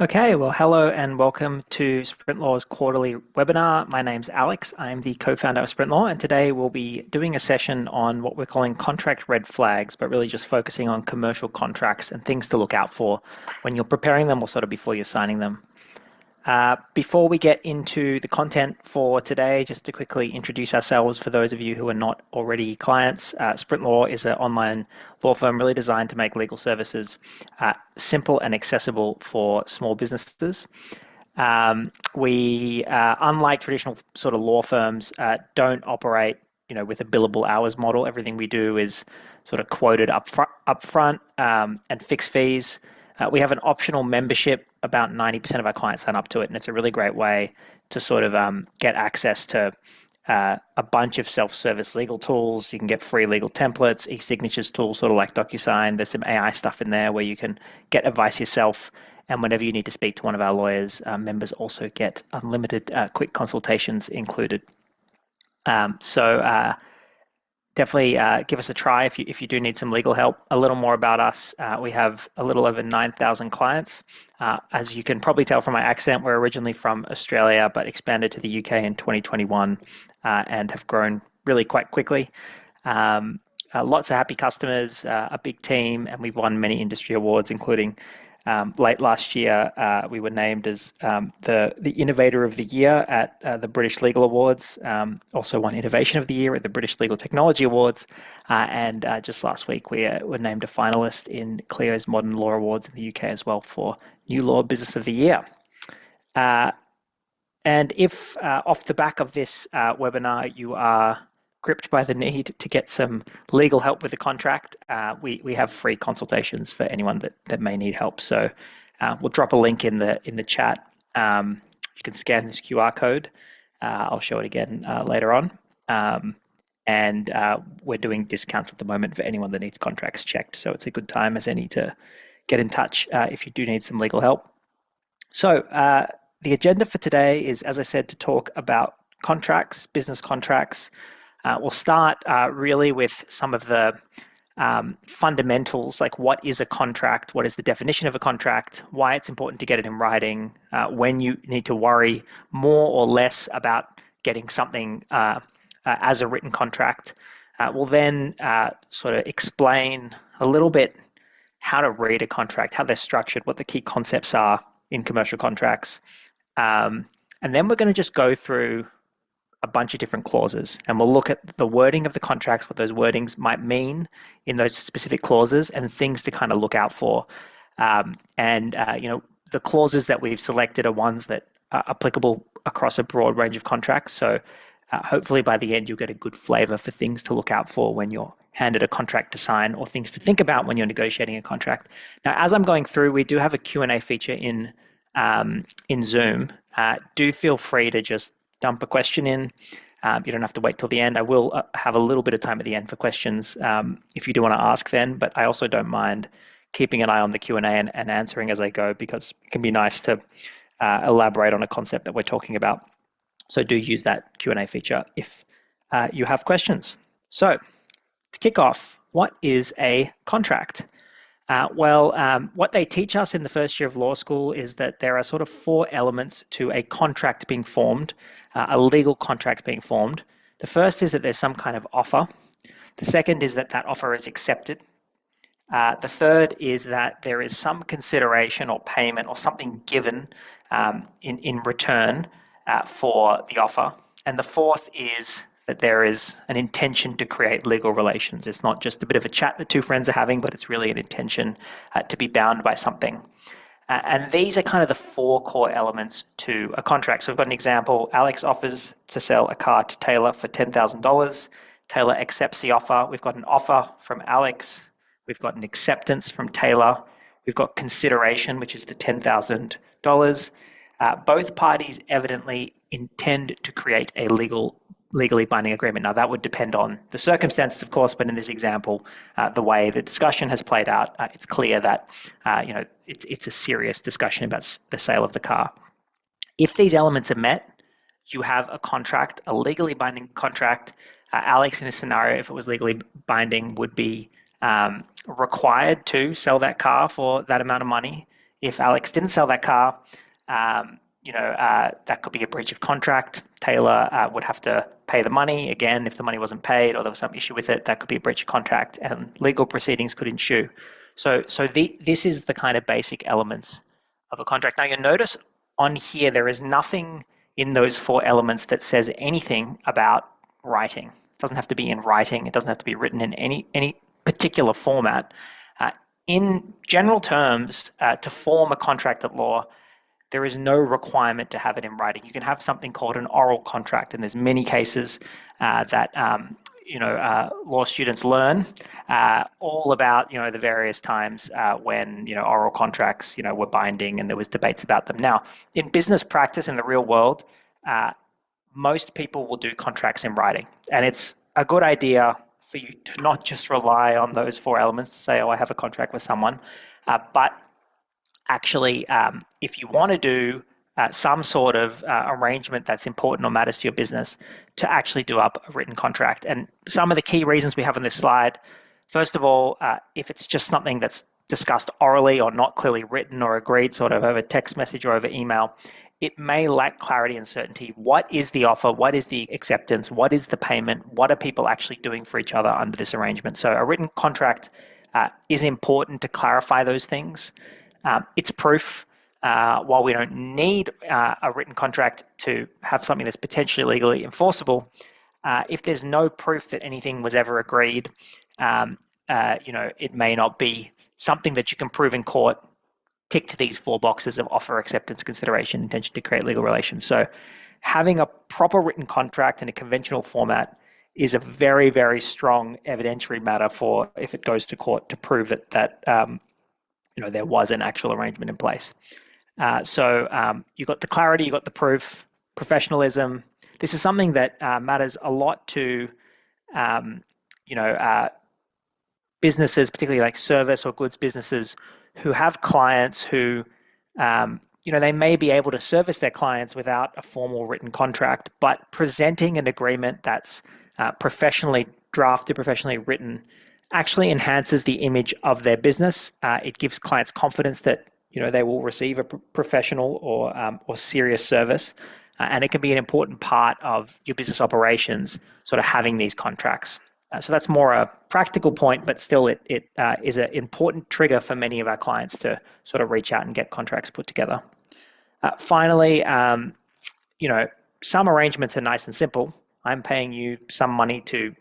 Okay, well, hello and welcome to Sprintlaw's quarterly webinar. My name's Alex. I'm the co-founder of Sprintlaw, and today we'll be doing a session on what we're calling contract red flags, but really just focusing on commercial contracts and things to look out for when you're preparing them or sort of before you're signing them. Before we get into the content for today, just to quickly introduce ourselves for those of you who are not already clients, Sprintlaw is an online law firm really designed to make legal services simple and accessible for small businesses. We, unlike traditional sort of law firms, don't operate with a billable hours model. Everything we do is sort of quoted upfront and fixed fees. We have an optional membership. About 90% of our clients sign up to it, and it's a really great way to sort of get access to a bunch of self-service legal tools. You can get free legal templates, e-signatures tools, sort of like DocuSign. There's some AI stuff in there where you can get advice yourself, and whenever you need to speak to one of our lawyers, members also get unlimited quick consultations included. Definitely give us a try if you do need some legal help. A little more about us. We have a little over 9,000 clients. As you can probably tell from my accent, we're originally from Australia, but expanded to the UK in 2021 and have grown really quite quickly. Lots of happy customers, a big team, and we've won many industry awards, including late last year, we were named as the Innovator of the Year at the British Legal Awards, also won Innovation of the Year at the British Legal Technology Awards, and just last week we were named a finalist in Clio's Modern Law Awards in the UK as well for New Law Business of the Year. And if off the back of this webinar you are gripped by the need to get some legal help with the contract, we have free consultations for anyone that may need help. So we'll drop a link in the chat. You can scan this QR code. I'll show it again later on. And we're doing discounts at the moment for anyone that needs contracts checked. So it's a good time as any to get in touch if you do need some legal help. So the agenda for today is, as I said, to talk about contracts, business contracts. We'll start really with some of the fundamentals, like what is a contract, what is the definition of a contract, why it's important to get it in writing, when you need to worry more or less about getting something as a written contract. We'll then sort of explain a little bit how to read a contract, how they're structured, what the key concepts are in commercial contracts. And then we're going to just go through a bunch of different clauses, and we'll look at the wording of the contracts, what those wordings might mean in those specific clauses, and things to kind of look out for. The clauses that we've selected are ones that are applicable across a broad range of contracts. So hopefully by the end, you'll get a good flavor for things to look out for when you're handed a contract to sign, or things to think about when you're negotiating a contract. Now, as I'm going through, we do have a Q&A feature in Zoom. Do feel free to just dump a question in. You don't have to wait till the end. I will have a little bit of time at the end for questions if you do want to ask then, but I also don't mind keeping an eye on the Q&A and answering as I go, because it can be nice to elaborate on a concept that we're talking about. So do use that Q&A feature if you have questions. So to kick off, what is a contract? What they teach us in the first year of law school is that there are sort of 4 elements to a contract being formed, a legal contract being formed. The first is that there's some kind of offer. The second is that offer is accepted. The third is that there is some consideration or payment or something given in return for the offer. And the fourth is that there is an intention to create legal relations. It's not just a bit of a chat that two friends are having, but it's really an intention to be bound by something. And these are kind of the 4 core elements to a contract. So we've got an example. Alex offers to sell a car to Taylor for $10,000. Taylor accepts the offer. We've got an offer from Alex. We've got an acceptance from Taylor. We've got consideration, which is the $10,000. Both parties evidently intend to create a legally binding agreement. Now, that would depend on the circumstances, of course, but in this example, the way the discussion has played out, it's clear that it's a serious discussion about the sale of the car. If these elements are met, you have a contract, a legally binding contract. Alex, in this scenario, if it was legally binding, would be required to sell that car for that amount of money. if Alex didn't sell that car, that could be a breach of contract. Taylor would have to pay the money. Again, if the money wasn't paid or there was some issue with it, that could be a breach of contract, and legal proceedings could ensue. So this is the kind of basic elements of a contract. Now, you'll notice on here there is nothing in those 4 elements that says anything about writing. It doesn't have to be in writing. It doesn't have to be written in any particular format. In general terms, to form a contract at law, there is no requirement to have it in writing. You can have something called an oral contract, and there's many cases that law students learn all about the various times when oral contracts were binding and there was debates about them. Now, in business practice in the real world, most people will do contracts in writing, and it's a good idea for you to not just rely on those 4 elements to say, oh, I have a contract with someone, but actually, if you want to do some sort of arrangement that's important or matters to your business, to actually do up a written contract. And some of the key reasons we have on this slide, first of all, if it's just something that's discussed orally or not clearly written or agreed sort of over text message or over email, it may lack clarity and certainty. What is the offer? What is the acceptance? What is the payment? What are people actually doing for each other under this arrangement? So a written contract is important to clarify those things. It's proof. While we don't need a written contract to have something that's potentially legally enforceable, if there's no proof that anything was ever agreed, it may not be something that you can prove in court. Tick to these 4 boxes of offer, acceptance, consideration, intention to create legal relations. So having a proper written contract in a conventional format is a very, very strong evidentiary matter for if it goes to court to prove that there was an actual arrangement in place. So you got the clarity, you got the proof, professionalism. This is something that matters a lot to businesses, particularly like service or goods businesses, who have clients who, they may be able to service their clients without a formal written contract, but presenting an agreement that's professionally drafted, professionally written, actually enhances the image of their business. It gives clients confidence that they will receive a professional or serious service, and it can be an important part of your business operations, sort of having these contracts. So that's more a practical point, but still it is an important trigger for many of our clients to sort of reach out and get contracts put together. Finally, some arrangements are nice and simple. I'm paying you some money to,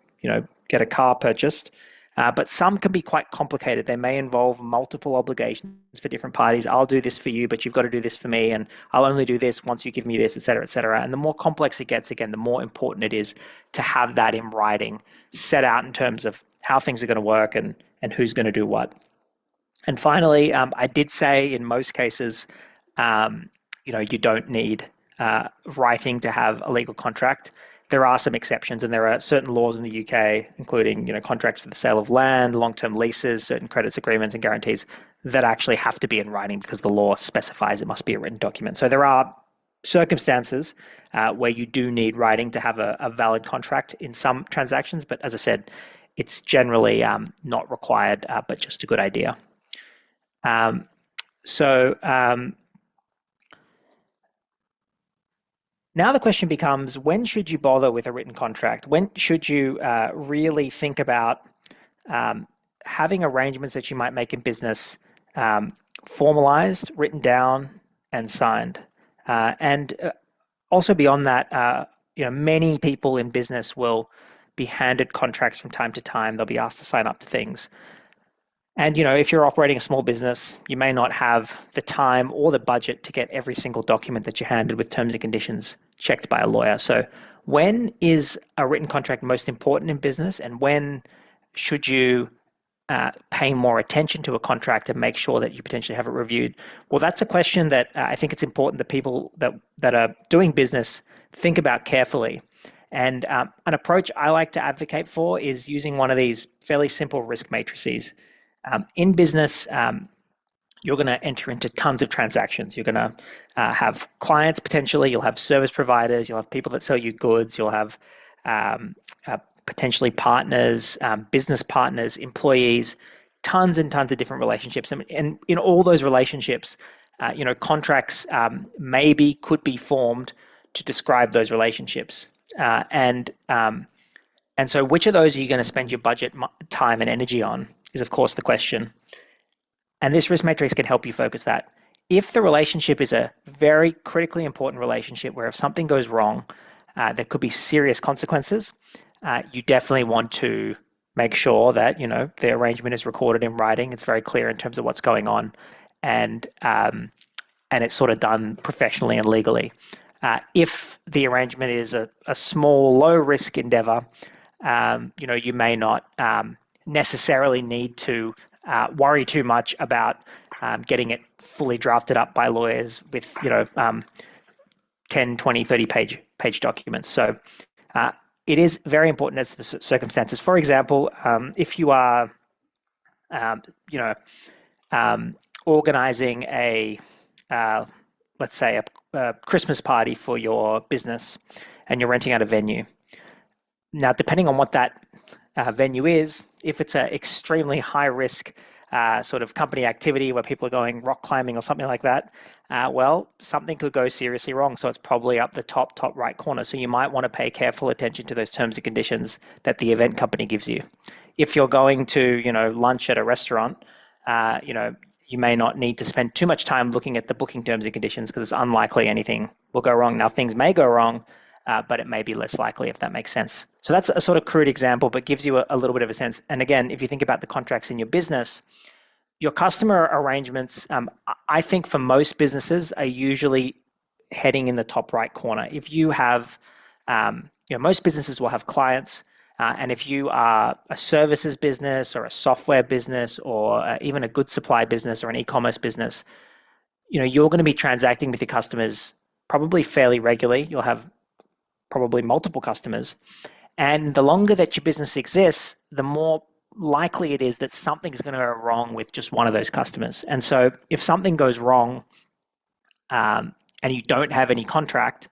get a car purchased, but some can be quite complicated. They may involve multiple obligations for different parties. I'll do this for you, but you've got to do this for me, and I'll only do this once you give me this, et cetera, et cetera. And the more complex it gets, again, the more important it is to have that in writing, set out in terms of how things are going to work and who's going to do what. And finally, I did say in most cases, you don't need writing to have a legal contract. There are some exceptions, and there are certain laws in the UK, including contracts for the sale of land, long-term leases, certain credits agreements and guarantees that actually have to be in writing because the law specifies it must be a written document. So there are circumstances where you do need writing to have a valid contract in some transactions, but as I said, it's generally not required, but just a good idea. Now the question becomes, when should you bother with a written contract? When should you really think about having arrangements that you might make in business formalized, written down, and signed? And also beyond that, many people in business will be handed contracts from time to time. They'll be asked to sign up to things. And, if you're operating a small business, you may not have the time or the budget to get every single document that you're handed with terms and conditions checked by a lawyer. So when is a written contract most important in business, and when should you pay more attention to a contract and make sure that you potentially have it reviewed? Well, that's a question that I think it's important that people that are doing business think about carefully. And an approach I like to advocate for is using one of these fairly simple risk matrices. In business, you're going to enter into tons of transactions. You're going to have clients potentially, you'll have service providers, you'll have people that sell you goods, you'll have potentially partners, business partners, employees. tons and tons of different relationships, and in all those relationships, contracts maybe could be formed to describe those relationships, and so which of those are you going to spend your budget, time, and energy on is, of course, the question. And this risk matrix can help you focus that. If the relationship is a very critically important relationship where if something goes wrong, there could be serious consequences, you definitely want to make sure that the arrangement is recorded in writing. It's very clear in terms of what's going on, and it's sort of done professionally and legally. If the arrangement is a small, low-risk endeavor, you may not necessarily need to worry too much about getting it fully drafted up by lawyers with 10, 20, 30 page documents. So it is very important as to the circumstances. For example, if you are organizing let's say a Christmas party for your business, and you're renting out a venue. Now, depending on what that venue is, if it's an extremely high risk sort of company activity where people are going rock climbing or something like that, well, something could go seriously wrong. So it's probably up the top right corner. So you might want to pay careful attention to those terms and conditions that the event company gives you. If you're going to, lunch at a restaurant, you may not need to spend too much time looking at the booking terms and conditions because it's unlikely anything will go wrong. Now, things may go wrong, but it may be less likely, if that makes sense. So that's a sort of crude example, but gives you a little bit of a sense. And again, if you think about the contracts in your business, your customer arrangements, I think for most businesses are usually heading in the top right corner. If you have, most businesses will have clients, and if you are a services business or a software business or even a goods supply business or an e-commerce business, you're going to be transacting with your customers probably fairly regularly. You'll have probably multiple customers. And the longer that your business exists, the more likely it is that something's going to go wrong with just one of those customers. And so if something goes wrong and you don't have any contract,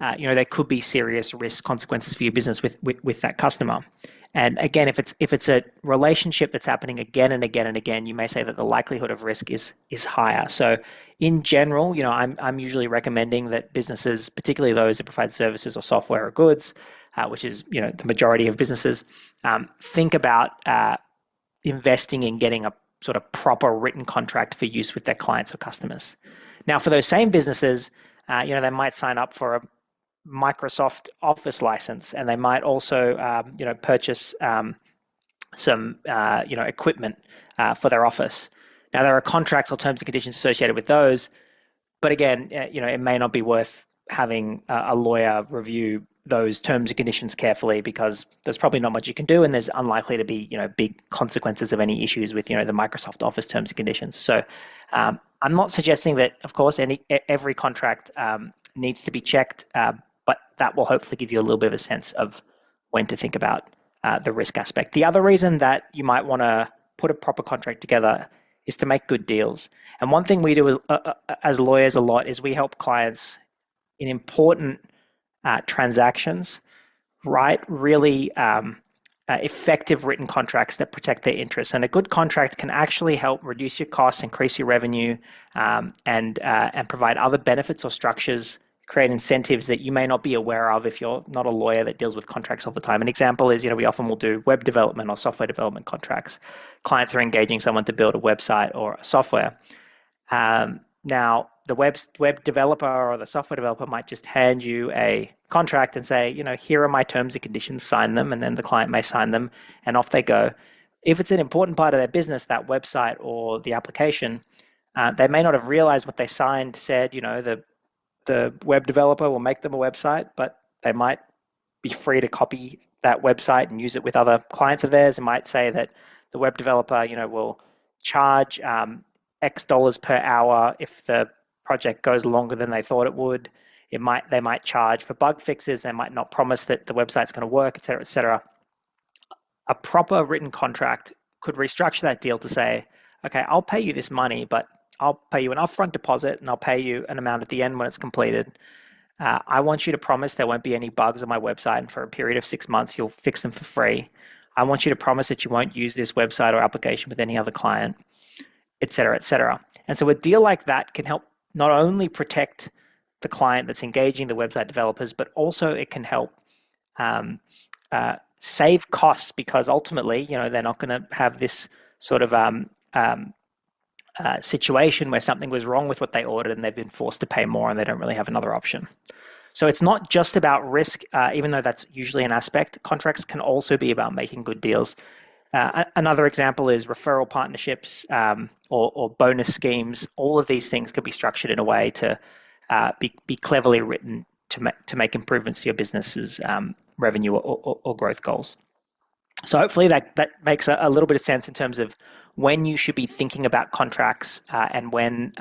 there could be serious risk consequences for your business with that customer. And again, if it's a relationship that's happening again and again and again, you may say that the likelihood of risk is higher. So in general, I'm usually recommending that businesses, particularly those that provide services or software or goods, which is the majority of businesses, think about investing in getting a sort of proper written contract for use with their clients or customers. Now, for those same businesses, they might sign up for a Microsoft Office license, and they might also, purchase some, equipment for their office. Now, there are contracts or terms and conditions associated with those, but again, it may not be worth having a lawyer review those terms and conditions carefully because there's probably not much you can do, and there's unlikely to be, big consequences of any issues with, the Microsoft Office terms and conditions. So, I'm not suggesting that, of course, every contract needs to be checked, but that will hopefully give you a little bit of a sense of when to think about the risk aspect. The other reason that you might want to put a proper contract together is to make good deals. And one thing we do as lawyers a lot is we help clients in important transactions write really effective written contracts that protect their interests. And a good contract can actually help reduce your costs, increase your revenue, and provide other benefits or structures, create incentives that you may not be aware of if you're not a lawyer that deals with contracts all the time. An example is, we often will do web development or software development contracts. Clients are engaging someone to build a website or a software. Now, the web developer or the software developer might just hand you a contract and say, here are my terms and conditions, sign them, and then the client may sign them, and off they go. If it's an important part of their business, that website or the application, they may not have realized what they signed said, the web developer will make them a website, but they might be free to copy that website and use it with other clients of theirs. It might say that the web developer, will charge X dollars per hour if the project goes longer than they thought it would. They might charge for bug fixes. They might not promise that the website's going to work, et cetera, et cetera. A proper written contract could restructure that deal to say, okay, I'll pay you this money, but I'll pay you an upfront deposit and I'll pay you an amount at the end when it's completed. I want you to promise there won't be any bugs on my website, and for a period of 6 months, you'll fix them for free. I want you to promise that you won't use this website or application with any other client, et cetera, et cetera. And so a deal like that can help not only protect the client that's engaging the website developers, but also it can help save costs, because ultimately, they're not going to have this sort of situation where something was wrong with what they ordered and they've been forced to pay more and they don't really have another option. So it's not just about risk, even though that's usually an aspect. Contracts can also be about making good deals. Another example is referral partnerships or bonus schemes. All of these things could be structured in a way to be cleverly written to make improvements to your business's revenue or growth goals. So hopefully that makes a little bit of sense in terms of when you should be thinking about contracts and when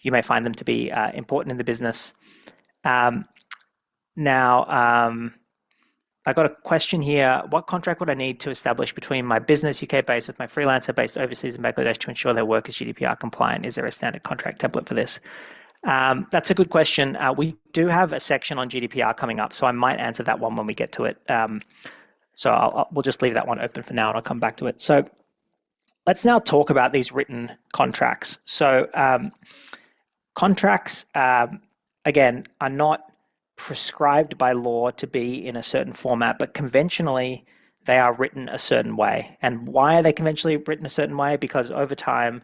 you may find them to be important in the business. Now, I got a question here. What contract would I need to establish between my business UK-based with my freelancer based overseas in Bangladesh to ensure their work is GDPR compliant? Is there a standard contract template for this? That's a good question. We do have a section on GDPR coming up, so I might answer that one when we get to it. So we'll just leave that one open for now and I'll come back to it. So let's now talk about these written contracts. So contracts, again, are not prescribed by law to be in a certain format, but conventionally they are written a certain way. And why are they conventionally written a certain way? Because over time,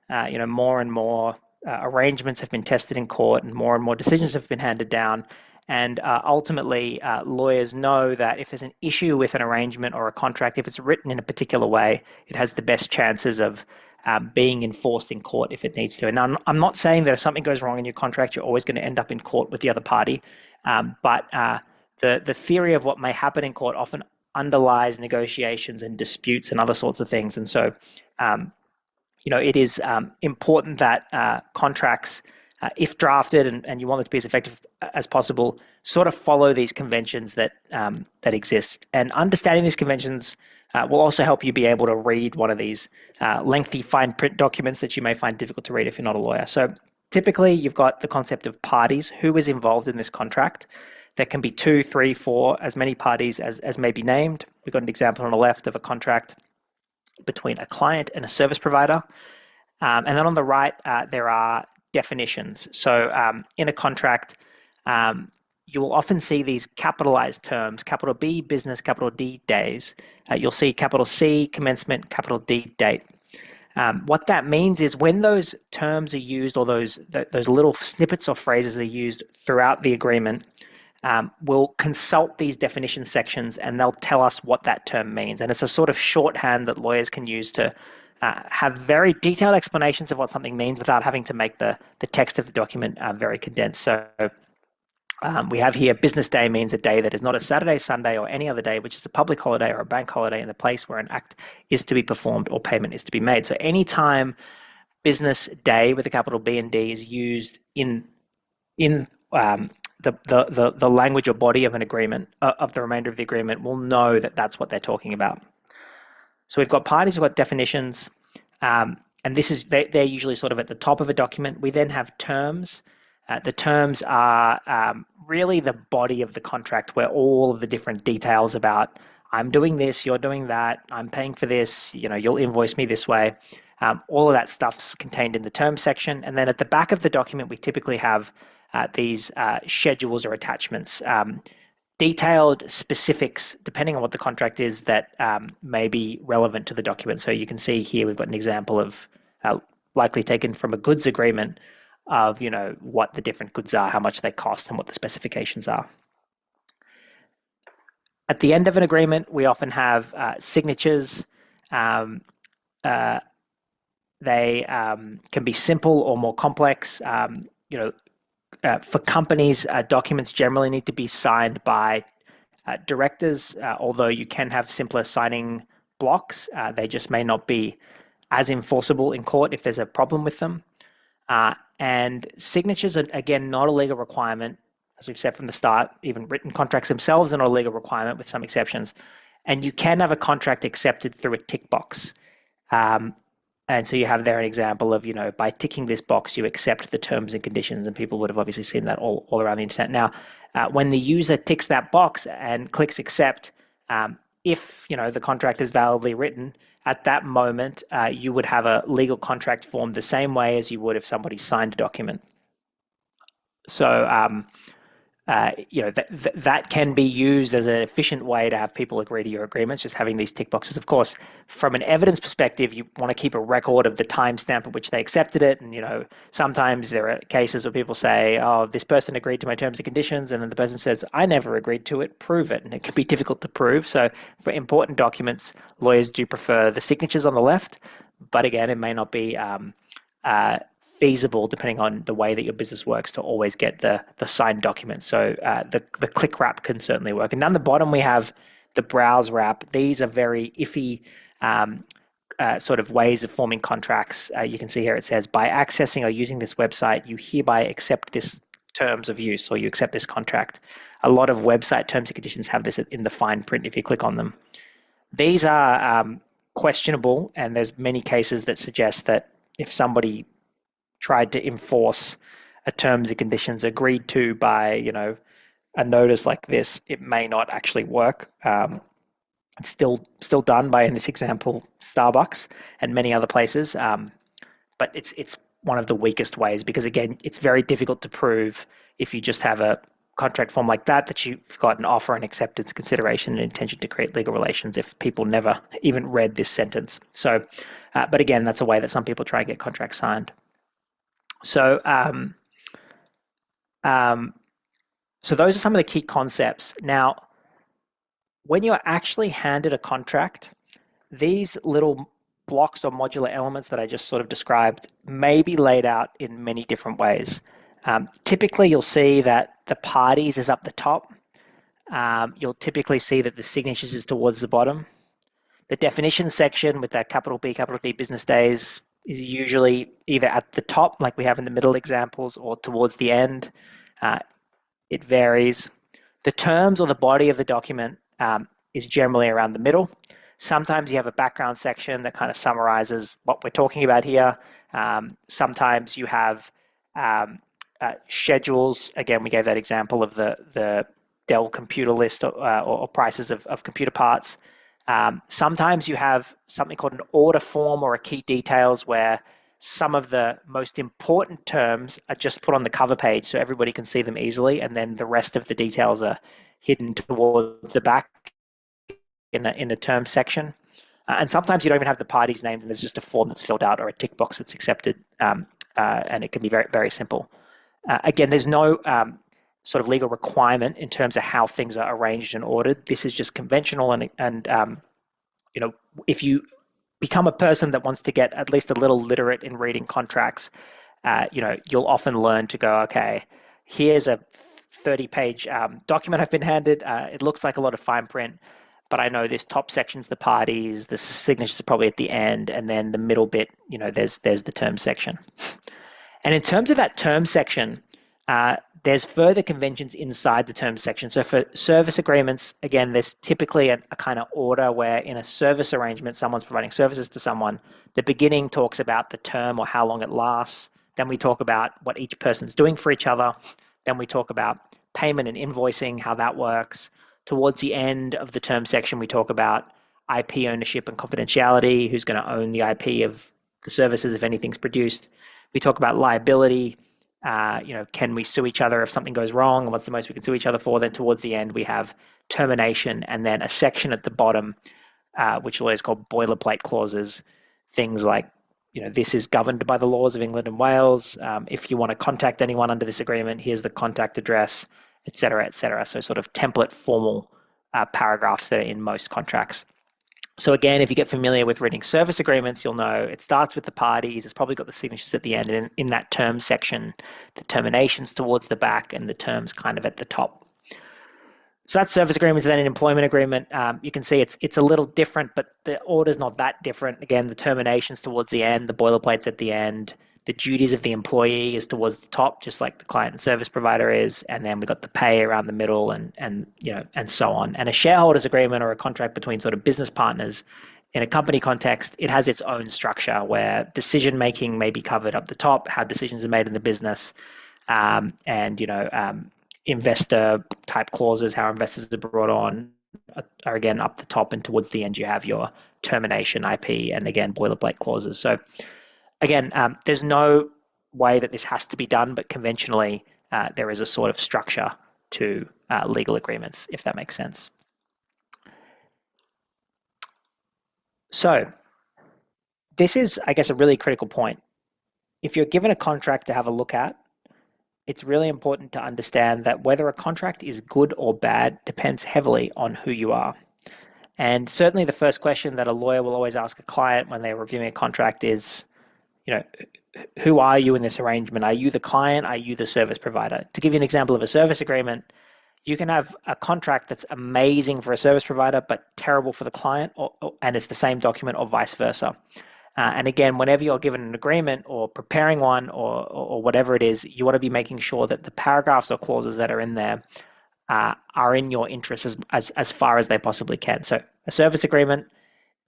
more and more arrangements have been tested in court and more decisions have been handed down. And ultimately, lawyers know that if there's an issue with an arrangement or a contract, if it's written in a particular way, it has the best chances of being enforced in court if it needs to. And now, I'm not saying that if something goes wrong in your contract, you're always going to end up in court with the other party. But the theory of what may happen in court often underlies negotiations and disputes and other sorts of things. And so, it is important that contracts, if drafted and you want it to be as effective as possible, sort of follow these conventions that exist. And understanding these conventions will also help you be able to read one of these lengthy fine print documents that you may find difficult to read if you're not a lawyer. So typically, you've got the concept of parties, who is involved in this contract. There can be 2, 3, 4, as many parties as may be named. We've got an example on the left of a contract between a client and a service provider. And then on the right, there are definitions. So in a contract, you will often see these capitalized terms, capital B, business, capital D, days. You'll see capital C, commencement, capital D, date. What that means is when those terms are used, or those little snippets or phrases are used throughout the agreement, we'll consult these definition sections and they'll tell us what that term means. And it's a sort of shorthand that lawyers can use to have very detailed explanations of what something means without having to make the text of the document very condensed. So we have here, business day means a day that is not a Saturday, Sunday, or any other day, which is a public holiday or a bank holiday in the place where an act is to be performed or payment is to be made. So anytime business day with a capital B and D is used in the language or body of an agreement, of the remainder of the agreement, we'll know that that's what they're talking about. So we've got parties, we've got definitions, and they're usually sort of at the top of a document. We then have terms. The terms are really the body of the contract, where all of the different details about I'm doing this, you're doing that, I'm paying for this, you'll invoice me this way. All of that stuff's contained in the terms section. And then at the back of the document, we typically have these schedules or attachments, detailed specifics, depending on what the contract is, that may be relevant to the document. So you can see here we've got an example of likely taken from a goods agreement of what the different goods are, how much they cost, and what the specifications are. At the end of an agreement, we often have signatures. They can be simple or more complex. For companies, documents generally need to be signed by directors, although you can have simpler signing blocks. They just may not be as enforceable in court if there's a problem with them. And signatures are, again, not a legal requirement. As we've said from the start, even written contracts themselves are not a legal requirement, with some exceptions. And you can have a contract accepted through a tick box. And so you have there an example of, by ticking this box, you accept the terms and conditions, and people would have obviously seen that all around the internet. Now, when the user ticks that box and clicks accept, if the contract is validly written, at that moment, you would have a legal contract formed the same way as you would if somebody signed a document. So that can be used as an efficient way to have people agree to your agreements, just having these tick boxes. Of course, from an evidence perspective, you want to keep a record of the timestamp at which they accepted it. And, sometimes there are cases where people say, oh, this person agreed to my terms and conditions. And then the person says, I never agreed to it, prove it. And it can be difficult to prove. So for important documents, lawyers do prefer the signatures on the left. But again, it may not be feasible, depending on the way that your business works, to always get the signed document. So the click wrap can certainly work. And down the bottom, we have the browse wrap. These are very iffy sort of ways of forming contracts. You can see here it says, by accessing or using this website, you hereby accept this terms of use, or you accept this contract. A lot of website terms and conditions have this in the fine print if you click on them. These are questionable, and there's many cases that suggest that if somebody tried to enforce a terms and conditions agreed to by, a notice like this, it may not actually work. It's still done by, in this example, Starbucks and many other places. But it's one of the weakest ways, because again, it's very difficult to prove if you just have a contract form like that you've got an offer and acceptance, consideration, and intention to create legal relations if people never even read this sentence. So, but again, that's a way that some people try and get contracts signed. So, so those are some of the key concepts. Now, when you're actually handed a contract, these little blocks or modular elements that I just sort of described may be laid out in many different ways. Typically, you'll see that the parties is up the top. You'll typically see that the signatures is towards the bottom. The definition section with that capital B, capital D business days is usually either at the top, like we have in the middle examples, or towards the end. It varies. The terms or the body of the document is generally around the middle. Sometimes you have a background section that kind of summarizes what we're talking about here. Sometimes you have schedules. Again, we gave that example of the Dell computer list or prices of computer parts. Sometimes you have something called an order form or a key details, where some of the most important terms are just put on the cover page so everybody can see them easily, and then the rest of the details are hidden towards the back in the terms section. And sometimes you don't even have the parties named, and there's just a form that's filled out or a tick box that's accepted, and it can be very, very simple. Again, there's no sort of legal requirement in terms of how things are arranged and ordered. This is just conventional, and if you become a person that wants to get at least a little literate in reading contracts, you'll often learn to go, okay, here's a 30-page document I've been handed. It looks like a lot of fine print, but I know this top section's the parties, the signatures are probably at the end, and then the middle bit, there's the terms section. And in terms of that terms section, there's further conventions inside the terms section. So for service agreements, again, there's typically a kind of order where in a service arrangement, someone's providing services to someone. The beginning talks about the term or how long it lasts. Then we talk about what each person's doing for each other. Then we talk about payment and invoicing, how that works. Towards the end of the term section, we talk about IP ownership and confidentiality, who's going to own the IP of the services if anything's produced. We talk about liability. Can we sue each other if something goes wrong, and what's the most we can sue each other for? Then towards the end, we have termination, and then a section at the bottom, which lawyers call boilerplate clauses. Things like, this is governed by the laws of England and Wales. If you want to contact anyone under this agreement, here's the contact address, et cetera, et cetera. So sort of template formal paragraphs that are in most contracts. So again, if you get familiar with reading service agreements, you'll know it starts with the parties. It's probably got the signatures at the end. And in that terms section, the terminations towards the back and the terms kind of at the top. So that's service agreements. And then an employment agreement, you can see it's a little different, but the order's not that different. Again, the terminations towards the end, the boilerplates at the end. The duties of the employee is towards the top, just like the client and service provider is. And then we've got the pay around the middle and so on. And a shareholders agreement or a contract between sort of business partners in a company context, it has its own structure where decision-making may be covered up the top, how decisions are made in the business, investor type clauses, how investors are brought on, are again up the top, and towards the end you have your termination, IP, and again boilerplate clauses. So again, there's no way that this has to be done, but conventionally there is a sort of structure to legal agreements, if that makes sense. So this is, I guess, a really critical point. If you're given a contract to have a look at, it's really important to understand that whether a contract is good or bad depends heavily on who you are. And certainly the first question that a lawyer will always ask a client when they're reviewing a contract is, who are you in this arrangement? Are you the client? Are you the service provider? To give you an example of a service agreement, you can have a contract that's amazing for a service provider but terrible for the client, and it's the same document, or vice versa. And again, whenever you're given an agreement or preparing one or whatever it is, you want to be making sure that the paragraphs or clauses that are in there are in your interest as far as they possibly can. So a service agreement,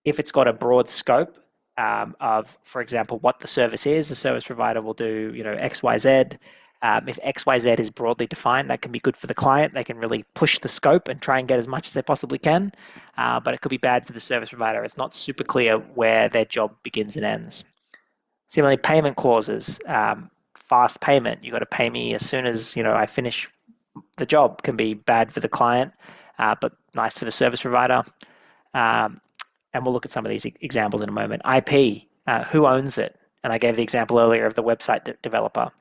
if it's got a broad scope of, for example, what the service is, the service provider will do, X, Y, Z. If X, Y, Z is broadly defined, that can be good for the client. They can really push the scope and try and get as much as they possibly can. But it could be bad for the service provider. It's not super clear where their job begins and ends. Similarly, payment clauses, fast payment. You got to pay me as soon as I finish the job. Can be bad for the client, but nice for the service provider. And we'll look at some of these examples in a moment. IP, who owns it? And I gave the example earlier of the website developer.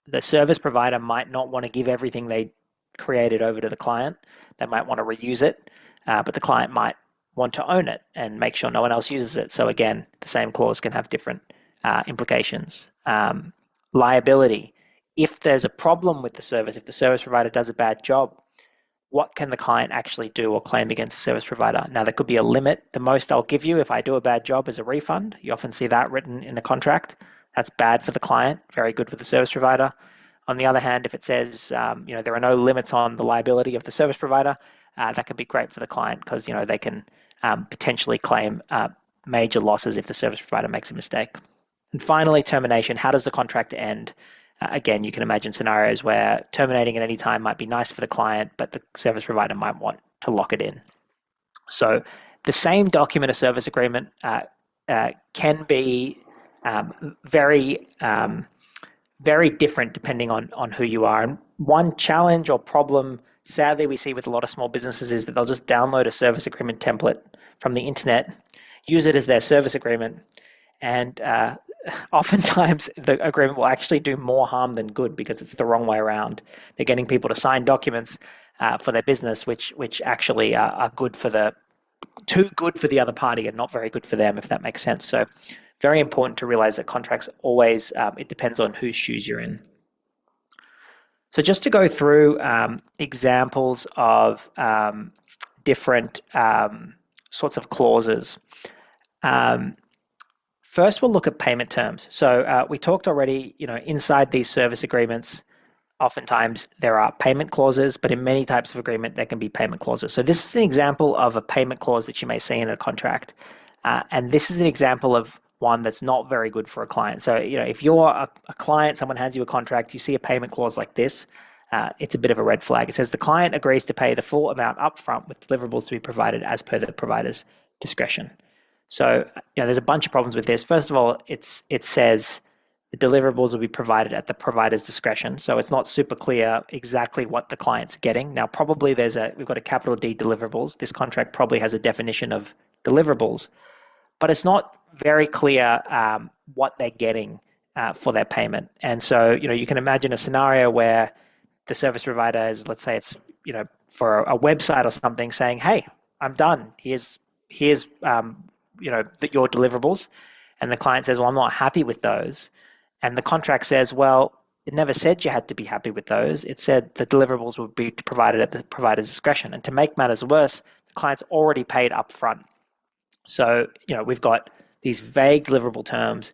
The service provider might not want to give everything they created over to the client. They might want to reuse it, but the client might want to own it and make sure no one else uses it. So again, the same clause can have different implications. Liability. If there's a problem with the service, if the service provider does a bad job, what can the client actually do or claim against the service provider? Now, there could be a limit. The most I'll give you if I do a bad job is a refund. You often see that written in a contract. That's bad for the client, very good for the service provider. On the other hand, if it says there are no limits on the liability of the service provider, that can be great for the client because they can potentially claim major losses if the service provider makes a mistake. And finally, termination. How does the contract end? Again, you can imagine scenarios where terminating at any time might be nice for the client, but the service provider might want to lock it in. So the same document, a service agreement, can be very different depending on who you are. And one challenge or problem, sadly, we see with a lot of small businesses is that they'll just download a service agreement template from the internet, use it as their service agreement, and oftentimes the agreement will actually do more harm than good because it's the wrong way around. They're getting people to sign documents for their business, which actually are too good for the other party and not very good for them, if that makes sense. So very important to realize that contracts always, it depends on whose shoes you're in. So just to go through examples of different sorts of clauses. First, we'll look at payment terms. So we talked already, inside these service agreements, oftentimes there are payment clauses, but in many types of agreement, there can be payment clauses. So this is an example of a payment clause that you may see in a contract. And this is an example of one that's not very good for a client. So, if you're a client, someone hands you a contract, you see a payment clause like this, it's a bit of a red flag. It says the client agrees to pay the full amount upfront with deliverables to be provided as per the provider's discretion. So, there's a bunch of problems with this. First of all, it says the deliverables will be provided at the provider's discretion. So it's not super clear exactly what the client's getting. Now, probably we've got a capital D deliverables. This contract probably has a definition of deliverables, but it's not very clear what they're getting for their payment. And so, you can imagine a scenario where the service provider is, let's say it's, for a website or something saying, hey, I'm done. Here's your deliverables. And the client says, well, I'm not happy with those. And the contract says, well, it never said you had to be happy with those. It said the deliverables would be provided at the provider's discretion. And to make matters worse, the client's already paid upfront. So, we've got these vague deliverable terms,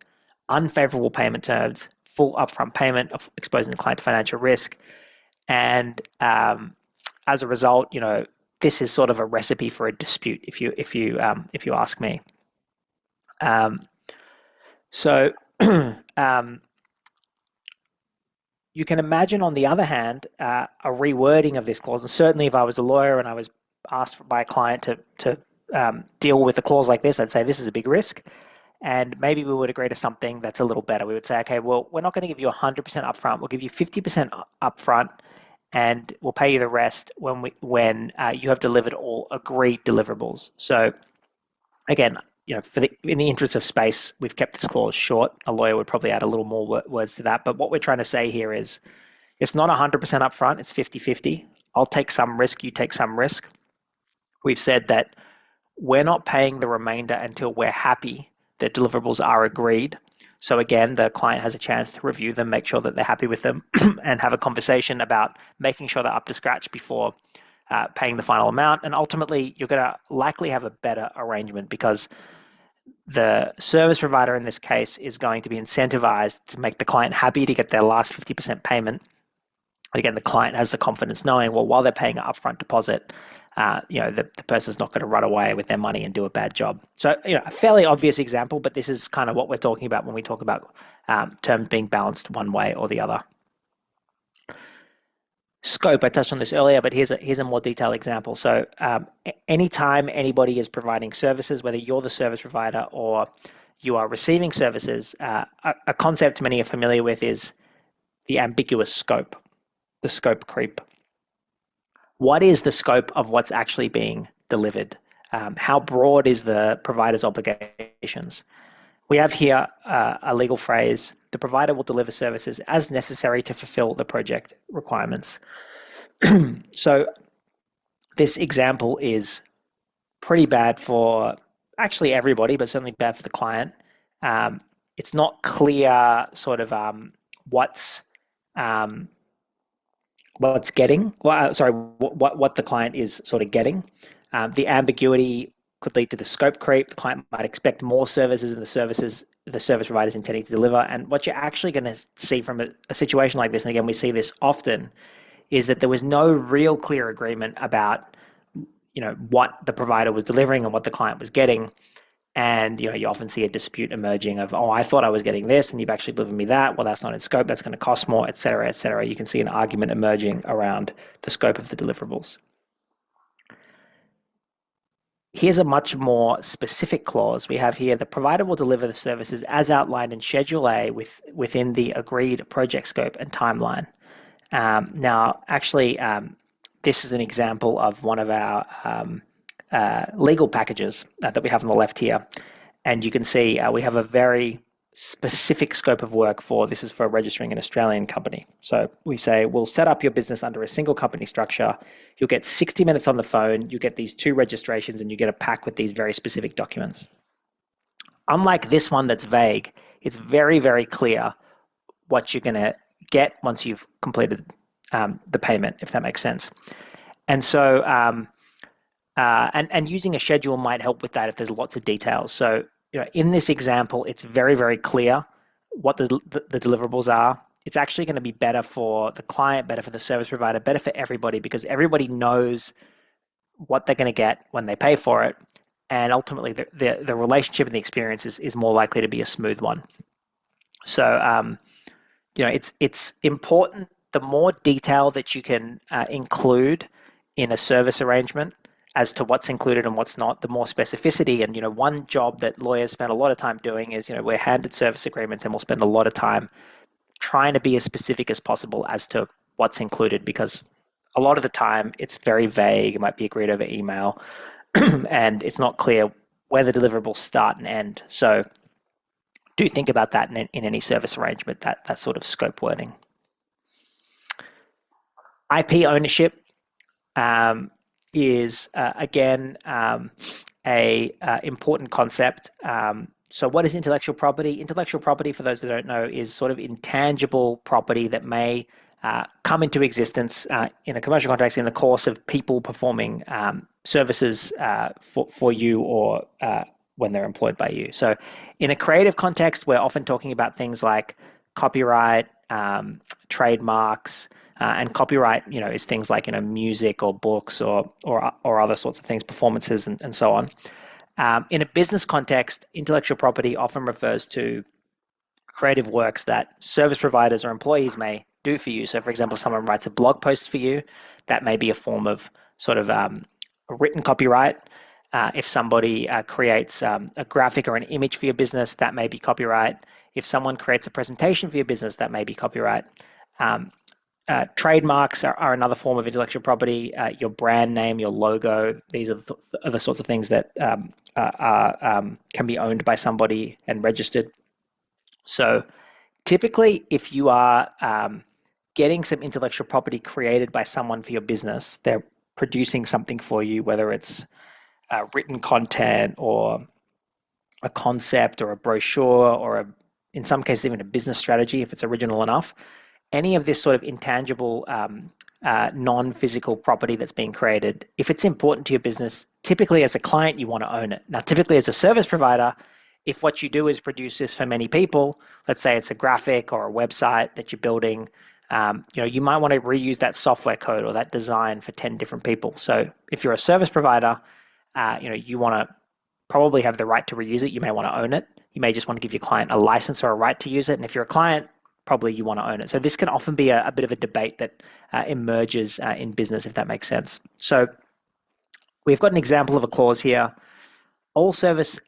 unfavorable payment terms, full upfront payment of exposing the client to financial risk. And as a result, this is sort of a recipe for a dispute, if you ask me. So you can imagine, on the other hand, a rewording of this clause. And certainly, if I was a lawyer and I was asked by a client to deal with a clause like this, I'd say this is a big risk. And maybe we would agree to something that's a little better. We would say, okay, well, we're not going to give you 100% upfront. We'll give you 50% upfront, and we'll pay you the rest when you have delivered all agreed deliverables. So again, in the interest of space, we've kept this clause short. A lawyer would probably add a little more words to that. But what we're trying to say here is it's not 100% upfront. It's 50-50. I'll take some risk. You take some risk. We've said that we're not paying the remainder until we're happy that deliverables are agreed. So again, the client has a chance to review them, make sure that they're happy with them, and have a conversation about making sure they're up to scratch before paying the final amount. And ultimately, you're going to likely have a better arrangement because the service provider in this case is going to be incentivized to make the client happy to get their last 50% payment. And again, the client has the confidence knowing, well, while they're paying an upfront deposit, the person's not going to run away with their money and do a bad job. So, a fairly obvious example, but this is kind of what we're talking about when we talk about terms being balanced one way or the other. Scope, I touched on this earlier, but here's a more detailed example. So anytime anybody is providing services, whether you're the service provider or you are receiving services, a concept many are familiar with is the ambiguous scope, the scope creep. What is the scope of what's actually being delivered? How broad is the provider's obligations? We have here a legal phrase: the provider will deliver services as necessary to fulfill the project requirements. So this example is pretty bad for actually everybody, but certainly bad for the client. It's not clear sort of what's getting. What the client is sort of getting. The ambiguity could lead to the scope creep. The client might expect more services than the service provider is intending to deliver. And what you're actually going to see from a situation like this, and again, we see this often, is that there was no real clear agreement about, what the provider was delivering and what the client was getting. And, you often see a dispute emerging of, oh, I thought I was getting this and you've actually delivered me that. Well, that's not in scope. That's going to cost more, et cetera, et cetera. You can see an argument emerging around the scope of the deliverables. Here's a much more specific clause. We have here: the provider will deliver the services as outlined in Schedule A within the agreed project scope and timeline. Now, actually, this is an example of one of our legal packages that we have on the left here. And you can see we have a very specific scope of work for this is for registering an Australian company. So we say, we'll set up your business under a single company structure. You'll get 60 minutes on the phone. You get these 2 registrations and you get a pack with these very specific documents. Unlike this one that's vague, it's very, very clear what you're going to get once you've completed the payment, if that makes sense. And so, and using a schedule might help with that if there's lots of details. So, in this example, it's very, very clear what the deliverables are. It's actually going to be better for the client, better for the service provider, better for everybody, because everybody knows what they're going to get when they pay for it. And ultimately, the relationship and the experience is more likely to be a smooth one. So, it's important. The more detail that you can include in a service arrangement as to what's included and what's not, the more specificity. And, one job that lawyers spend a lot of time doing is, we're handed service agreements and we'll spend a lot of time trying to be as specific as possible as to what's included, because a lot of the time it's very vague. It might be agreed over email and it's not clear where the deliverables start and end. So do think about that in any service arrangement, that sort of scope wording. IP ownership is again a important concept. So what is intellectual property? Intellectual property, for those that don't know, is sort of intangible property that may come into existence in a commercial context in the course of people performing services for you or when they're employed by you. So in a creative context, we're often talking about things like copyright, trademarks, and copyright, is things like, music or books or other sorts of things, performances and so on. In a business context, intellectual property often refers to creative works that service providers or employees may do for you. So, for example, if someone writes a blog post for you, that may be a form of sort of written copyright. If somebody creates a graphic or an image for your business, that may be copyright. If someone creates a presentation for your business, that may be copyright. Trademarks are another form of intellectual property. Your brand name, your logo, these are the sorts of things that can be owned by somebody and registered. So typically, if you are getting some intellectual property created by someone for your business, they're producing something for you, whether it's written content or a concept or a brochure or in some cases even a business strategy if it's original enough. Any of this sort of intangible, non-physical property that's being created, if it's important to your business, typically as a client, you want to own it. Now, typically as a service provider, if what you do is produce this for many people, let's say it's a graphic or a website that you're building, you might want to reuse that software code or that design for 10 different people. So if you're a service provider, you want to probably have the right to reuse it. You may want to own it. You may just want to give your client a license or a right to use it. And if you're a client, probably you want to own it. So this can often be a bit of a debate that emerges in business, if that makes sense. So we've got an example of a clause here. All services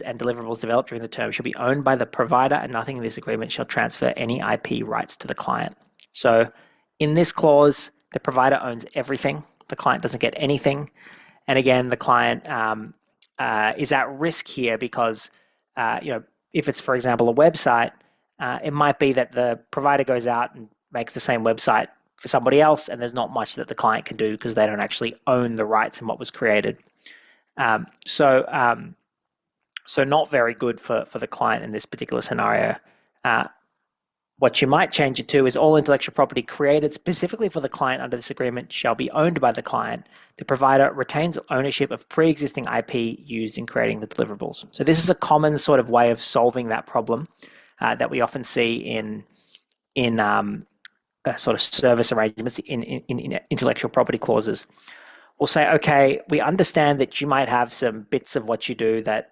and deliverables developed during the term shall be owned by the provider, and nothing in this agreement shall transfer any IP rights to the client. So in this clause, the provider owns everything. The client doesn't get anything. And again, the client is at risk here because, if it's, for example, a website, it might be that the provider goes out and makes the same website for somebody else, and there's not much that the client can do because they don't actually own the rights in what was created. So not very good for the client in this particular scenario. What you might change it to is all intellectual property created specifically for the client under this agreement shall be owned by the client. The provider retains ownership of pre-existing IP used in creating the deliverables. So this is a common sort of way of solving that problem that we often see in sort of service arrangements in intellectual property clauses. We'll say, okay, we understand that you might have some bits of what you do that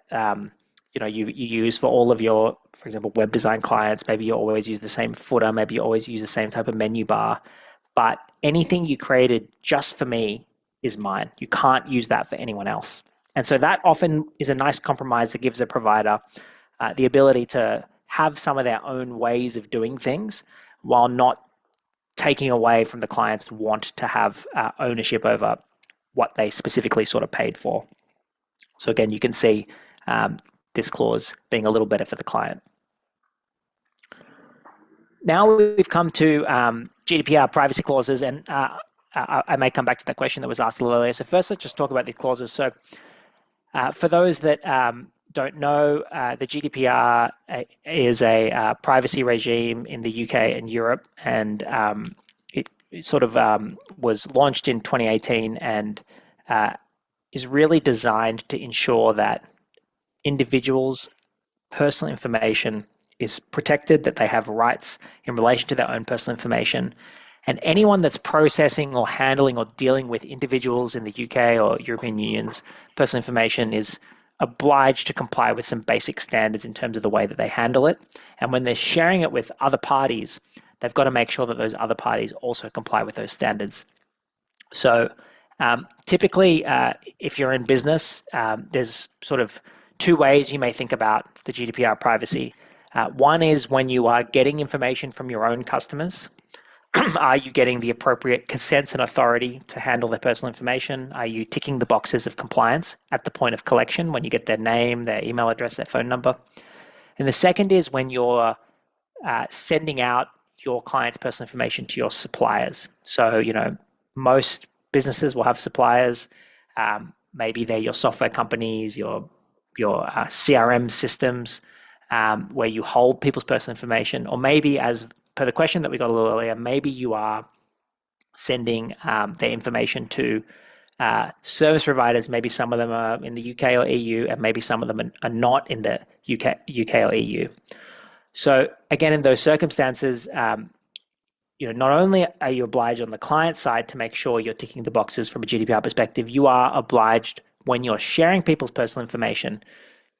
you use for all of your, for example, web design clients. Maybe you always use the same footer. Maybe you always use the same type of menu bar. But anything you created just for me is mine. You can't use that for anyone else. And so that often is a nice compromise that gives a provider the ability to have some of their own ways of doing things while not taking away from the client's want to have ownership over what they specifically sort of paid for. So again, you can see this clause being a little better for the client. Now we've come to GDPR privacy clauses, and I may come back to that question that was asked a little earlier. So first, let's just talk about these clauses. So for those that don't know, the GDPR is a privacy regime in the UK and Europe, and it sort of was launched in 2018 and is really designed to ensure that individuals' personal information is protected, that they have rights in relation to their own personal information. And anyone that's processing or handling or dealing with individuals in the UK or European Union's personal information is obliged to comply with some basic standards in terms of the way that they handle it. And when they're sharing it with other parties, they've got to make sure that those other parties also comply with those standards. So typically, if you're in business, there's sort of two ways you may think about the GDPR privacy. One is when you are getting information from your own customers. Are you getting the appropriate consents and authority to handle their personal information? Are you ticking the boxes of compliance at the point of collection when you get their name, their email address, their phone number? And the second is when you're sending out your client's personal information to your suppliers. So, most businesses will have suppliers. Maybe they're your software companies, your CRM systems, where you hold people's personal information, or maybe, as per the question that we got a little earlier, maybe you are sending their information to service providers. Maybe some of them are in the UK or EU, and maybe some of them are not in the UK or EU. So again, in those circumstances, not only are you obliged on the client side to make sure you're ticking the boxes from a GDPR perspective, you are obliged when you're sharing people's personal information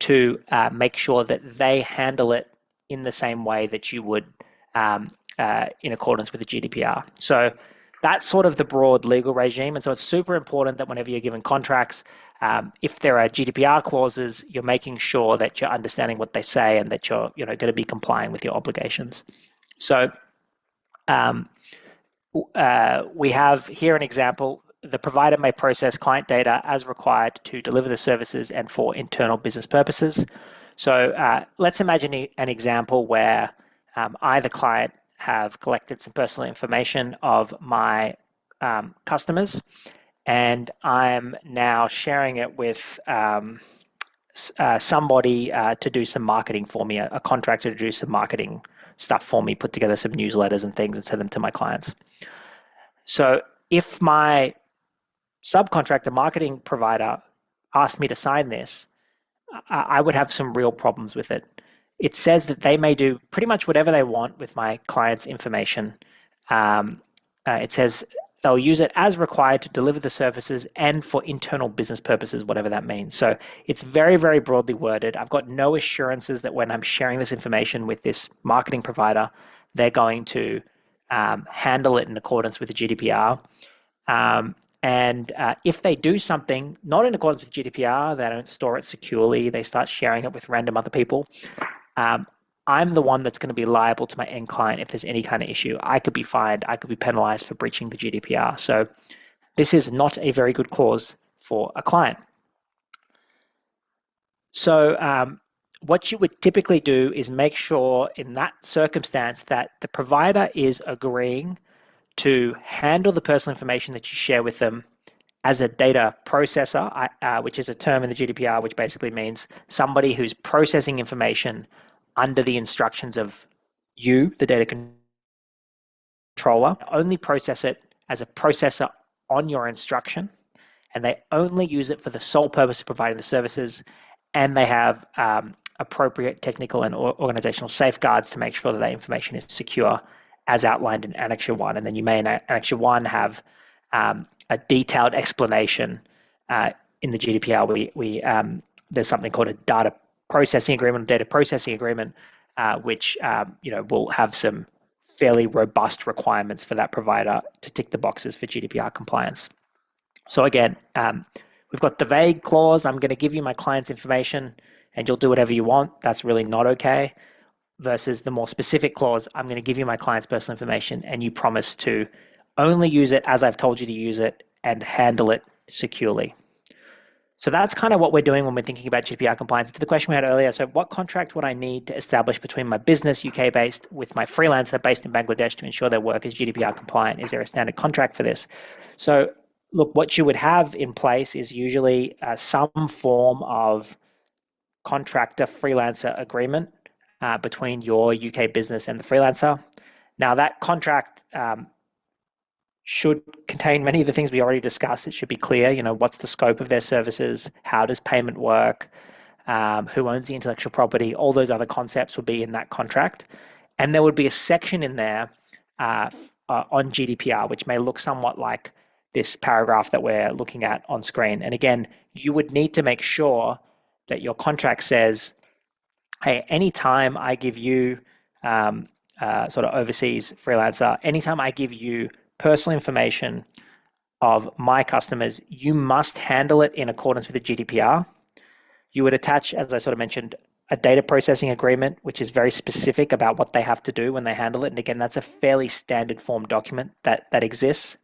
to make sure that they handle it in the same way that you would in accordance with the GDPR. So that's sort of the broad legal regime. And so it's super important that whenever you're given contracts, if there are GDPR clauses, you're making sure that you're understanding what they say and that you're going to be complying with your obligations. So um, we have here an example. The provider may process client data as required to deliver the services and for internal business purposes. So let's imagine an example where I, the client, have collected some personal information of my customers, and I'm now sharing it with somebody to do some marketing for me, a contractor to do some marketing stuff for me, put together some newsletters and things and send them to my clients. So if my subcontractor marketing provider asked me to sign this, I would have some real problems with it. It says that they may do pretty much whatever they want with my client's information. It says they'll use it as required to deliver the services and for internal business purposes, whatever that means. So it's very, very broadly worded. I've got no assurances that when I'm sharing this information with this marketing provider, they're going to handle it in accordance with the GDPR. And if they do something not in accordance with GDPR, they don't store it securely, they start sharing it with random other people, I'm the one that's going to be liable to my end client if there's any kind of issue. I could be fined, I could be penalized for breaching the GDPR. So this is not a very good clause for a client. So what you would typically do is make sure in that circumstance that the provider is agreeing to handle the personal information that you share with them as a data processor, which is a term in the GDPR, which basically means somebody who's processing information under the instructions of you, the data controller. Only process it as a processor on your instruction, and they only use it for the sole purpose of providing the services, and they have appropriate technical and organizational safeguards to make sure that information is secure as outlined in Annex 1. And then you may in Annex 1 have a detailed explanation in the GDPR. There's something called a data processing agreement, which will have some fairly robust requirements for that provider to tick the boxes for GDPR compliance. So again, we've got the vague clause, I'm going to give you my client's information and you'll do whatever you want. That's really not okay. Versus the more specific clause, I'm going to give you my client's personal information and you promise to only use it as I've told you to use it and handle it securely. So that's kind of what we're doing when we're thinking about GDPR compliance. To the question we had earlier, so what contract would I need to establish between my business, UK-based, with my freelancer based in Bangladesh to ensure their work is GDPR compliant? Is there a standard contract for this? So look, what you would have in place is usually some form of contractor freelancer agreement between your UK business and the freelancer. Now that contract should contain many of the things we already discussed. It should be clear, what's the scope of their services, how does payment work, who owns the intellectual property, all those other concepts would be in that contract. And there would be a section in there on GDPR, which may look somewhat like this paragraph that we're looking at on screen. And again, you would need to make sure that your contract says, hey, anytime I give you sort of overseas freelancer, anytime I give you personal information of my customers, you must handle it in accordance with the GDPR. You would attach, as I sort of mentioned, a data processing agreement, which is very specific about what they have to do when they handle it. And again, that's a fairly standard form document that exists.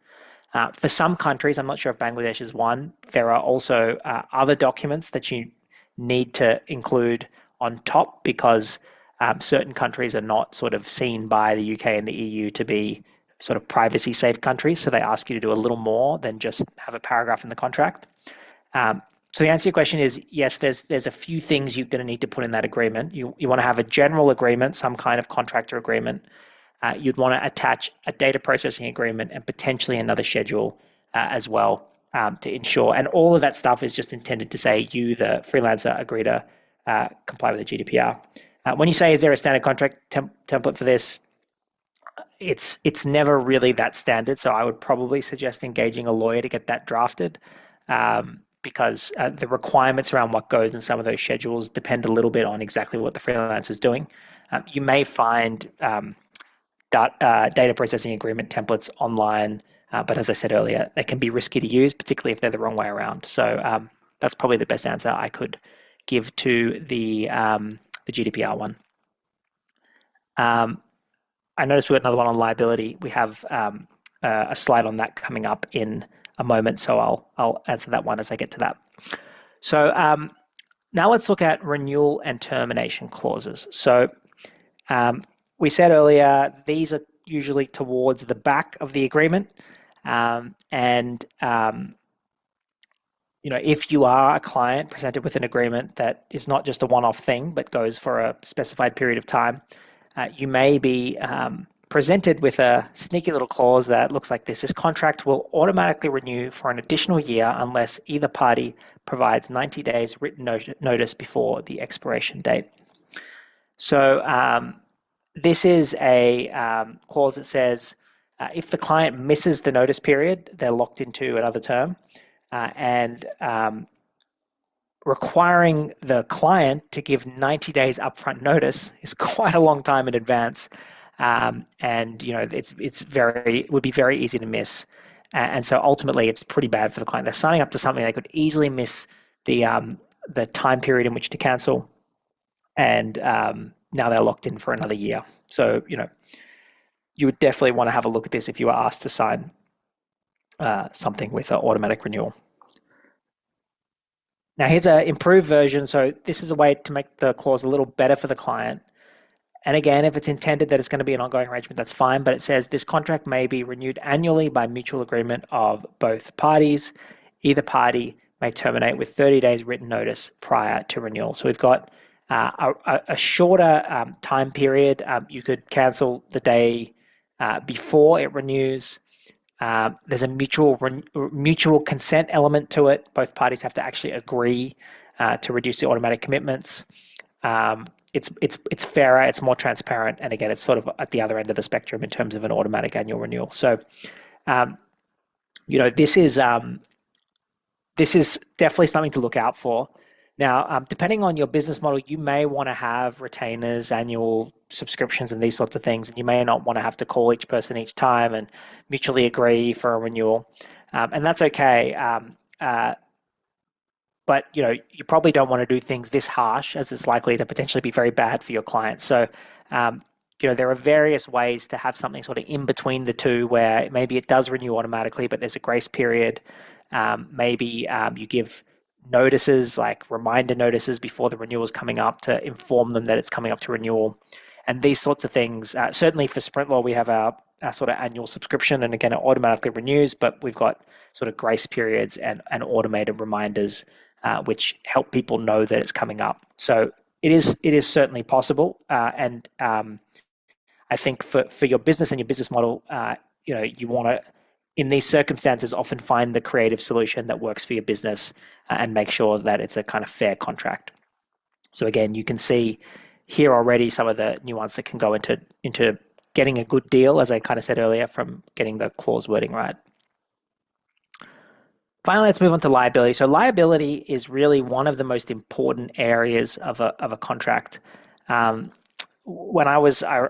For some countries, I'm not sure if Bangladesh is one, there are also other documents that you need to include on top because certain countries are not sort of seen by the UK and the EU to be sort of privacy safe countries. So they ask you to do a little more than just have a paragraph in the contract. So the answer to your question is yes, there's a few things you're going to need to put in that agreement. You want to have a general agreement, some kind of contractor agreement. You'd want to attach a data processing agreement and potentially another schedule as well to ensure. And all of that stuff is just intended to say you, the freelancer, agree to comply with the GDPR. When you say, is there a standard contract template for this? It's never really that standard. So I would probably suggest engaging a lawyer to get that drafted because the requirements around what goes in some of those schedules depend a little bit on exactly what the freelancer is doing. You may find data processing agreement templates online. But as I said earlier, they can be risky to use, particularly if they're the wrong way around. So that's probably the best answer I could give to the GDPR one. I noticed we got another one on liability. We have a slide on that coming up in a moment, so I'll answer that one as I get to that. So now let's look at renewal and termination clauses. So we said earlier, these are usually towards the back of the agreement. If you are a client presented with an agreement that is not just a one-off thing, but goes for a specified period of time, you may be presented with a sneaky little clause that looks like this. This contract will automatically renew for an additional year unless either party provides 90 days written notice before the expiration date. So this is a clause that says if the client misses the notice period, they're locked into another term. And requiring the client to give 90 days upfront notice is quite a long time in advance. It would be very easy to miss. And so ultimately it's pretty bad for the client. They're signing up to something they could easily miss the time period in which to cancel. And now they're locked in for another year. So, you would definitely want to have a look at this if you were asked to sign something with an automatic renewal. Now here's an improved version. So this is a way to make the clause a little better for the client. And again, if it's intended that it's going to be an ongoing arrangement, that's fine. But it says this contract may be renewed annually by mutual agreement of both parties. Either party may terminate with 30 days written notice prior to renewal. So we've got a shorter time period. You could cancel the day before it renews. There's a mutual consent element to it. Both parties have to actually agree to reduce the automatic commitments. It's fairer, it's more transparent, and again, it's sort of at the other end of the spectrum in terms of an automatic annual renewal. So, this is definitely something to look out for. Now, depending on your business model, you may want to have retainers, annual subscriptions, and these sorts of things. And you may not want to have to call each person each time and mutually agree for a renewal. And that's okay. But you probably don't want to do things this harsh, as it's likely to potentially be very bad for your clients. So, there are various ways to have something sort of in between the two, where maybe it does renew automatically, but there's a grace period. Maybe you give notices, like reminder notices before the renewal is coming up, to inform them that it's coming up to renewal. And these sorts of things, certainly for Sprintlaw, we have our sort of annual subscription, and again, it automatically renews, but we've got sort of grace periods and automated reminders, which help people know that it's coming up. So it is certainly possible. And I think for your business and your business model, you want to, in these circumstances, often find the creative solution that works for your business and make sure that it's a kind of fair contract. So again, you can see here already some of the nuance that can go into getting a good deal, as I kind of said earlier, from getting the clause wording right. Finally, let's move on to liability. So liability is really one of the most important areas of a contract. When I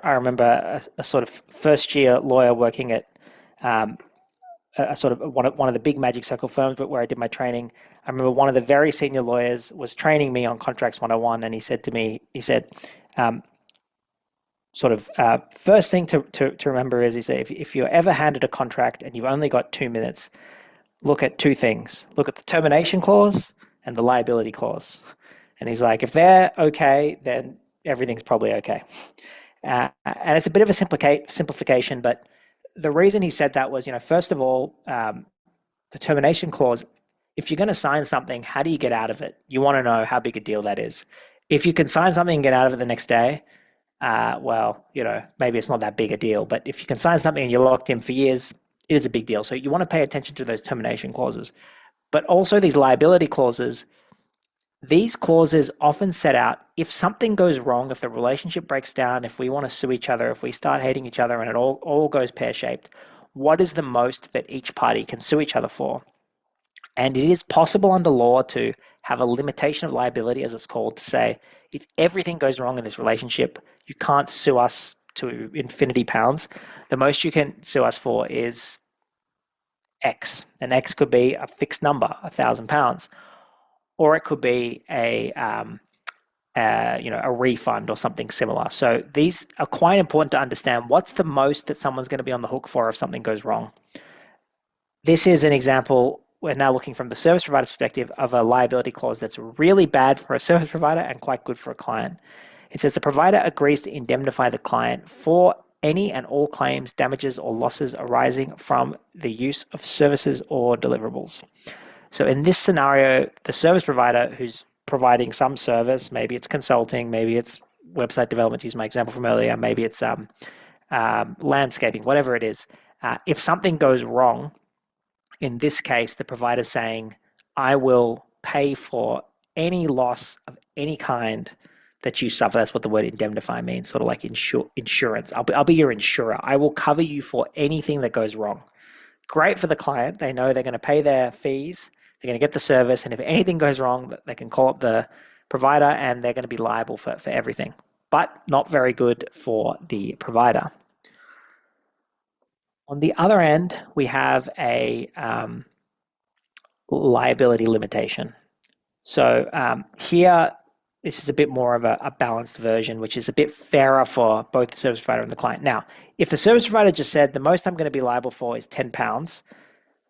remember a sort of first year lawyer working at a sort of one of the big Magic Circle firms, but where I did my training. I remember one of the very senior lawyers was training me on Contracts 101, and he said to me, first thing to remember is, he said, if you're ever handed a contract and you've only got 2 minutes, look at two things. Look at the termination clause and the liability clause. And he's like, if they're okay, then everything's probably okay. And it's a bit of a simplification, but the reason he said that was, first of all, the termination clause, if you're going to sign something, how do you get out of it? You want to know how big a deal that is. If you can sign something and get out of it the next day, maybe it's not that big a deal. But if you can sign something and you're locked in for years, it is a big deal. So you want to pay attention to those termination clauses. But also these liability clauses, these clauses often set out, if something goes wrong, if the relationship breaks down, if we want to sue each other, if we start hating each other and it all goes pear-shaped, what is the most that each party can sue each other for? And it is possible under law to have a limitation of liability, as it's called, to say, if everything goes wrong in this relationship, you can't sue us to infinity pounds, the most you can sue us for is X. And X could be a fixed number, £1,000, or it could be a refund or something similar. So these are quite important to understand. What's the most that someone's going to be on the hook for if something goes wrong? This is an example. We're now looking from the service provider's perspective of a liability clause that's really bad for a service provider and quite good for a client. It says the provider agrees to indemnify the client for any and all claims, damages, or losses arising from the use of services or deliverables. So in this scenario, the service provider who's providing some service, maybe it's consulting, maybe it's website development, to use my example from earlier, maybe it's landscaping, whatever it is. If something goes wrong, in this case, the provider's saying, I will pay for any loss of any kind that you suffer. That's what the word indemnify means, sort of like insurance. I'll be your insurer. I will cover you for anything that goes wrong. Great for the client. They know they're going to pay their fees. They're going to get the service. And if anything goes wrong, they can call up the provider and they're going to be liable for everything. But not very good for the provider. On the other end, we have a liability limitation. So here, this is a bit more of a balanced version, which is a bit fairer for both the service provider and the client. Now, if the service provider just said the most I'm going to be liable for is £10,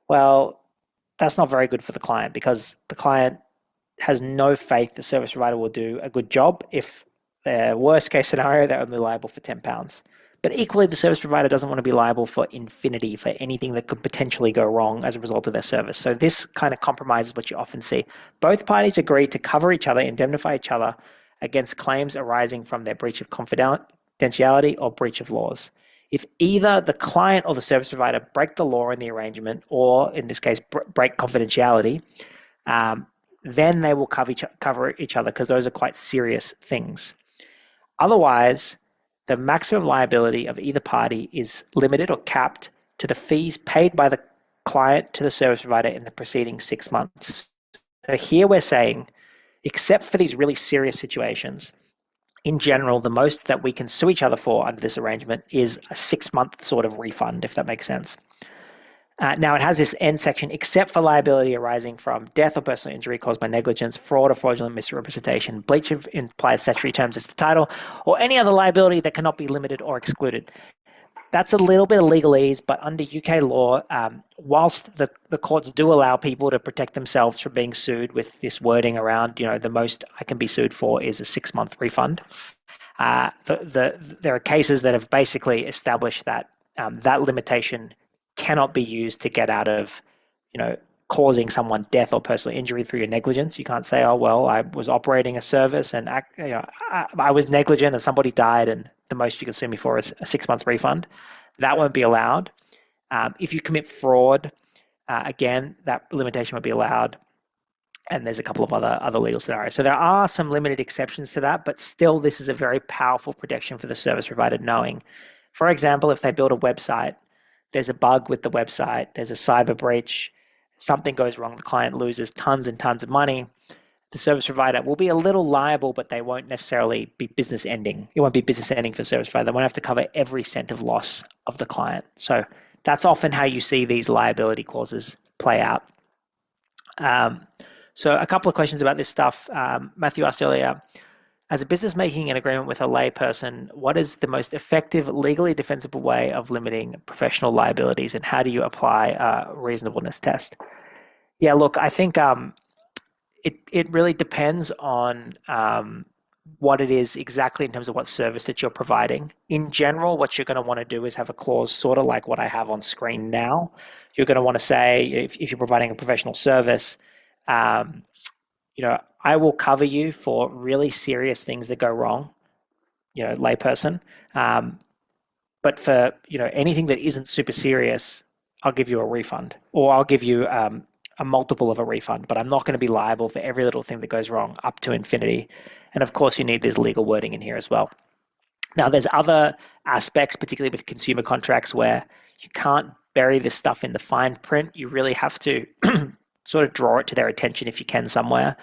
well, that's not very good for the client because the client has no faith the service provider will do a good job. If the worst case scenario, they're only liable for £10. But equally, the service provider doesn't want to be liable for infinity, for anything that could potentially go wrong as a result of their service. So this kind of compromises what you often see. Both parties agree to cover each other, indemnify each other against claims arising from their breach of confidentiality or breach of laws. If either the client or the service provider break the law in the arrangement, or in this case, break confidentiality, then they will cover each other because those are quite serious things. Otherwise, the maximum liability of either party is limited or capped to the fees paid by the client to the service provider in the preceding 6 months. So here we're saying, except for these really serious situations, in general, the most that we can sue each other for under this arrangement is a 6-month sort of refund, if that makes sense. Now, it has this end section, except for liability arising from death or personal injury caused by negligence, fraud or fraudulent misrepresentation, breach of implied statutory terms as the title, or any other liability that cannot be limited or excluded. That's a little bit of legalese, but under UK law, whilst the courts do allow people to protect themselves from being sued with this wording around, the most I can be sued for is a 6-month refund, there are cases that have basically established that that limitation cannot be used to get out of, causing someone death or personal injury through your negligence. You can't say, oh, well, I was operating a service and I was negligent and somebody died and the most you can sue me for is a 6-month refund. That won't be allowed. If you commit fraud, again, that limitation won't be allowed. And there's a couple of other legal scenarios. So there are some limited exceptions to that, but still this is a very powerful protection for the service provider knowing. For example, if they build a website, there's a bug with the website, there's a cyber breach, something goes wrong, the client loses tons and tons of money. The service provider will be a little liable, but they won't necessarily be business ending. It won't be business ending for the service provider. They won't have to cover every cent of loss of the client. So that's often how you see these liability clauses play out. So a couple of questions about this stuff. Matthew asked earlier, as a business making an agreement with a layperson, what is the most effective, legally defensible way of limiting professional liabilities, and how do you apply a reasonableness test? Yeah, look, I think it really depends on what it is exactly in terms of what service that you're providing. In general, what you're going to want to do is have a clause sort of like what I have on screen now. You're going to want to say, if you're providing a professional service, I will cover you for really serious things that go wrong, layperson. But for, anything that isn't super serious, I'll give you a refund, or I'll give you a multiple of a refund, but I'm not going to be liable for every little thing that goes wrong up to infinity. And of course, you need this legal wording in here as well. Now, there's other aspects, particularly with consumer contracts, where you can't bury this stuff in the fine print. You really have to sort of draw it to their attention if you can somewhere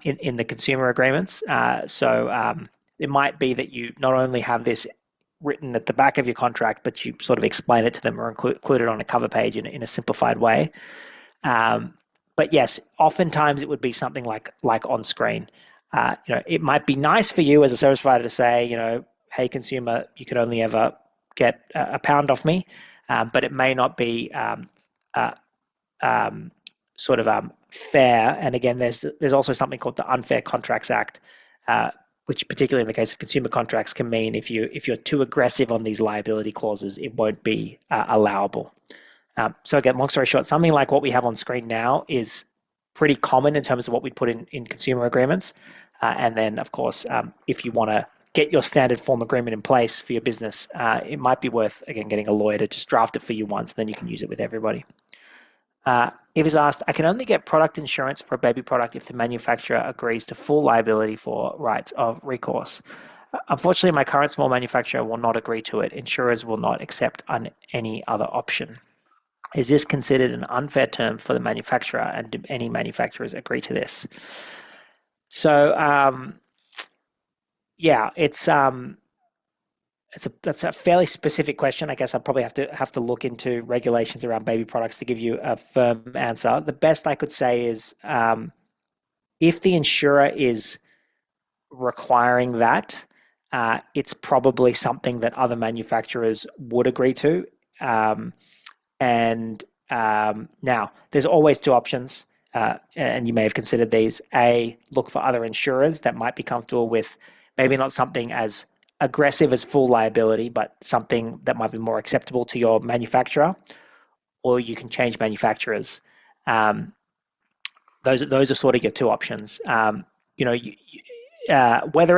in the consumer agreements. So it might be that you not only have this written at the back of your contract, but you sort of explain it to them or include it on a cover page in a simplified way. But yes, oftentimes it would be something like on screen. It might be nice for you as a service provider to say, hey consumer, you could only ever get a pound off me, but it may not be fair. And again, there's also something called the Unfair Contracts Act, which particularly in the case of consumer contracts can mean if you're too aggressive on these liability clauses, it won't be allowable. So again, long story short, something like what we have on screen now is pretty common in terms of what we put in consumer agreements. And then, of course, if you want to get your standard form agreement in place for your business, it might be worth, again, getting a lawyer to just draft it for you once, then you can use it with everybody. It was asked, I can only get product insurance for a baby product if the manufacturer agrees to full liability for rights of recourse. Unfortunately, my current small manufacturer will not agree to it. Insurers will not accept any other option. Is this considered an unfair term for the manufacturer, and do any manufacturers agree to this? So, yeah, that's a fairly specific question. I guess I probably have to look into regulations around baby products to give you a firm answer. The best I could say is if the insurer is requiring that, it's probably something that other manufacturers would agree to. Now, there's always two options, and you may have considered these. A, look for other insurers that might be comfortable with maybe not something as aggressive as full liability, but something that might be more acceptable to your manufacturer, or you can change manufacturers. Those are sort of your two options. Whether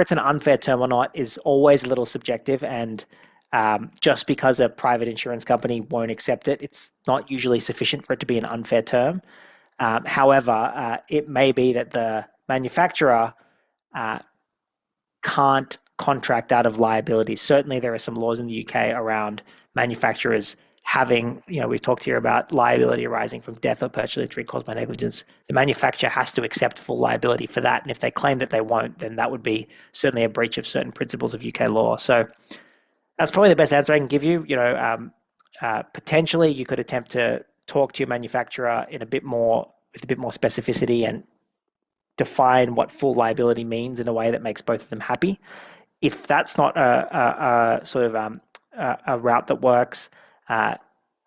it's an unfair term or not is always a little subjective, and just because a private insurance company won't accept it, it's not usually sufficient for it to be an unfair term. However, it may be that the manufacturer can't contract out of liability. Certainly, there are some laws in the UK around manufacturers having, we've talked here about liability arising from death or personal injury caused by negligence. The manufacturer has to accept full liability for that. And if they claim that they won't, then that would be certainly a breach of certain principles of UK law. So that's probably the best answer I can give you. Potentially you could attempt to talk to your manufacturer with a bit more specificity and define what full liability means in a way that makes both of them happy. If that's not a route that works, I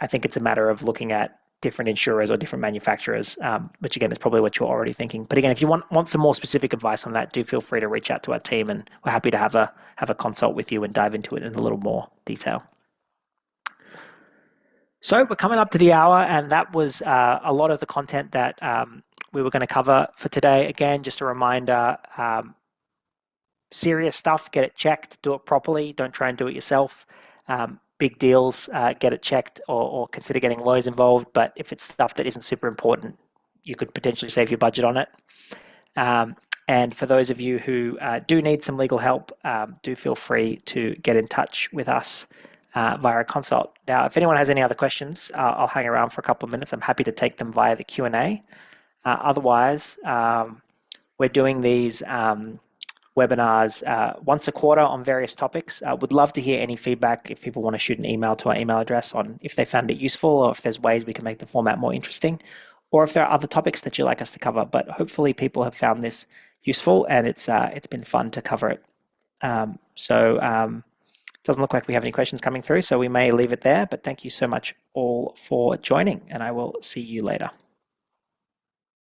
think it's a matter of looking at different insurers or different manufacturers, which again is probably what you're already thinking. But again, if you want some more specific advice on that, do feel free to reach out to our team, and we're happy to have a consult with you and dive into it in a little more detail. So we're coming up to the hour, and that was a lot of the content that we were going to cover for today. Again, just a reminder, serious stuff, get it checked, do it properly, don't try and do it yourself. Big deals, get it checked or consider getting lawyers involved. But if it's stuff that isn't super important, you could potentially save your budget on it. And for those of you who do need some legal help, do feel free to get in touch with us via a consult. Now, if anyone has any other questions, I'll hang around for a couple of minutes. I'm happy to take them via the Q&A. Otherwise, we're doing these webinars once a quarter on various topics. Would love to hear any feedback if people want to shoot an email to our email address on if they found it useful, or if there's ways we can make the format more interesting, or if there are other topics that you'd like us to cover. But hopefully people have found this useful, and it's been fun to cover it. It doesn't look like we have any questions coming through, so we may leave it there. But thank you so much all for joining, and I will see you later.